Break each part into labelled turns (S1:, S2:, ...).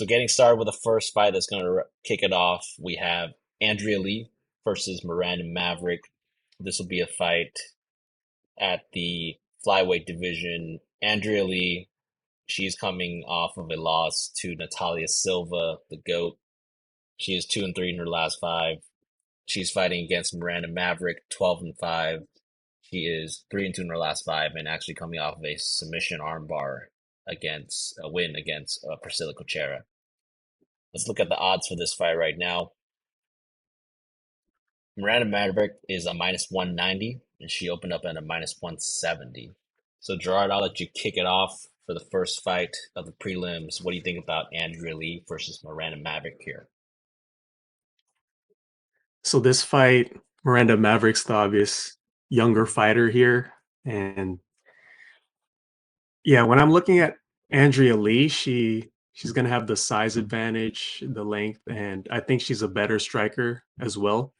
S1: So getting started with the first fight that's going to kick it off, we have Andrea Lee versus Miranda Maverick. This will be a fight at the flyweight division. Andrea Lee, she's coming off of a loss to Natalia Silva, the GOAT. She is 2-3 in her last five. She's fighting against Miranda Maverick, 12-5. She is 3-2 in her last five, and actually coming off of a submission armbar against a win against Priscilla Cochera. Let's look at the odds for this fight right now. Miranda Maverick is a minus 190, and she opened up at a minus 170. So, Gerard, I'll let you kick it off for the first fight of the prelims. What do you think about Andrea Lee versus Miranda Maverick here?
S2: So this fight, Miranda Maverick's the obvious younger fighter here. And yeah, when I'm looking at Andrea Lee, she's gonna have the size advantage, the length, and I think she's a better striker as well.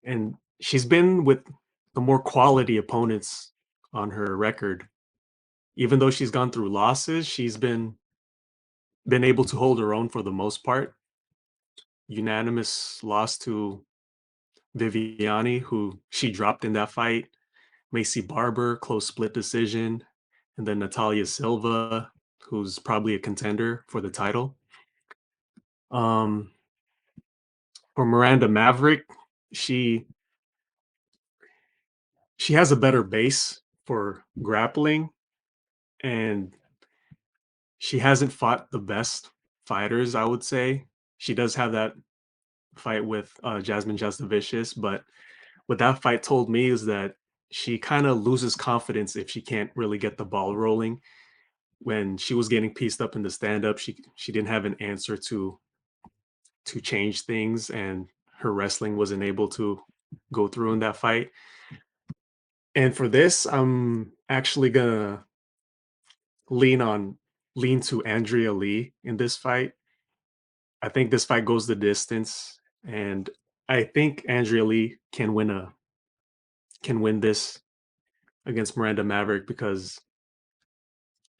S2: And she's been with the more quality opponents on her record. Even though she's gone through losses, she's been able to hold her own for the most part. Unanimous loss to Viviani, who she dropped in that fight. Macy Barber, close split decision, and then Natalia Silva, who's probably a contender for the title. Um, for Miranda Maverick, she she has a better base for grappling, and she hasn't fought the best fighters, I would say. She does have that fight with Jasmine Jasnovicius, but what that fight told me is that she kind of loses confidence if she can't really get the ball rolling. When she was getting pieced up in the stand up, she didn't have an answer to change things, and her wrestling wasn't able to go through in that fight. And for this, I'm actually gonna lean on lean to Andrea Lee in this fight. I think this fight goes the distance, and I think Andrea Lee can win this against Miranda Maverick because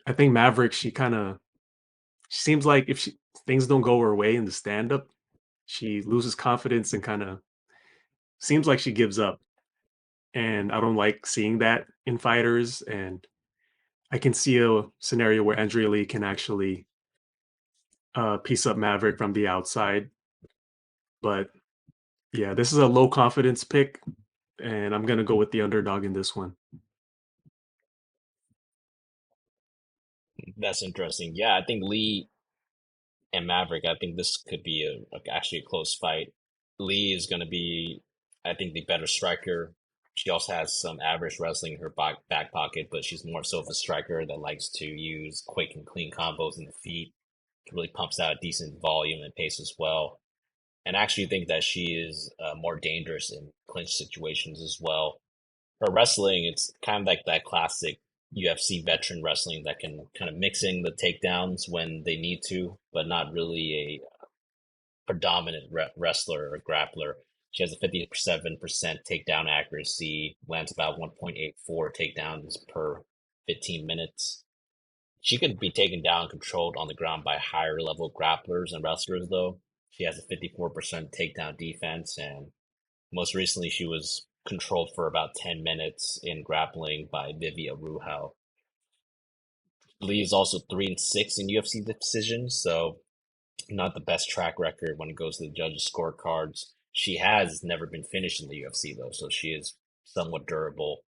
S2: I think Maverick, she kind of seems like if things don't go her way in the stand up, she loses confidence and kind of seems like she gives up. And I don't like seeing that in fighters. And I can see a scenario where Andrea Lee can actually piece up Maverick from the outside. But yeah, this is a low confidence pick, and I'm gonna go with the underdog in this one.
S1: That's interesting. Yeah, I think Lee and Maverick, I think this could be actually a close fight. Lee is going to be, I think, the better striker. She also has some average wrestling in her back pocket, but she's more so of a striker that likes to use quick and clean combos in the feet. Really pumps out decent volume and pace as well. And I actually think that she is more dangerous in clinch situations as well. Her wrestling, it's kind of like that classic UFC veteran wrestling that can kind of mix in the takedowns when they need to, but not really a predominant wrestler or grappler. She has a 57% takedown accuracy, lands about 1.84 takedowns per 15 minutes. She could be taken down, controlled on the ground by higher level grapplers and wrestlers, though. She has a 54% takedown defense, and most recently she was controlled for about 10 minutes in grappling by Vivia Ruhal. Lee is also 3-6 in UFC decisions, so not the best track record when it goes to the judges' scorecards. She has never been finished in the UFC though, so she is somewhat durable.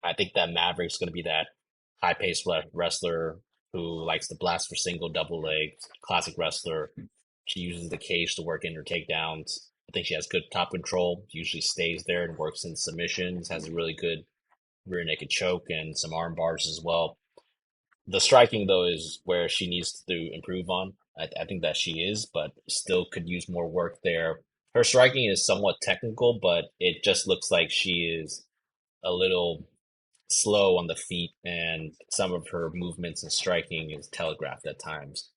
S1: I think that Maverick's going to be that high-paced wrestler who likes to blast for single, double legs, classic wrestler. She uses the cage to work in her takedowns. I think she has good top control, usually stays there and works in submissions, has a really good rear naked choke and some arm bars as well. The striking, though, is where she needs to improve on. I think that she is, but still could use more work there. Her striking is somewhat technical, but it just looks like she is a little slow on the feet, and some of her movements and striking is telegraphed at times.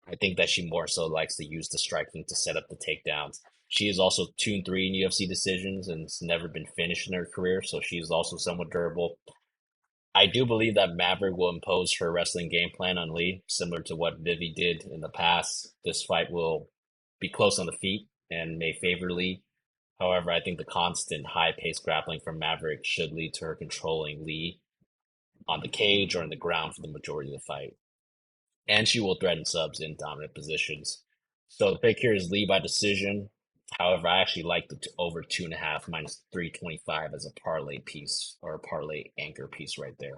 S1: I think that she more so likes to use the striking to set up the takedowns. She is also 2-3 in UFC decisions and has never been finished in her career, so she is also somewhat durable. I do believe that Maverick will impose her wrestling game plan on Lee, similar to what Vivi did in the past. This fight will be close on the feet and may favor Lee. However, I think the constant high-paced grappling from Maverick should lead to her controlling Lee on the cage or in the ground for the majority of the fight. And she will threaten subs in dominant positions. So the pick here is Lee by decision. However, I actually like the over 2.5 minus 325 as a parlay piece or a parlay anchor piece right there.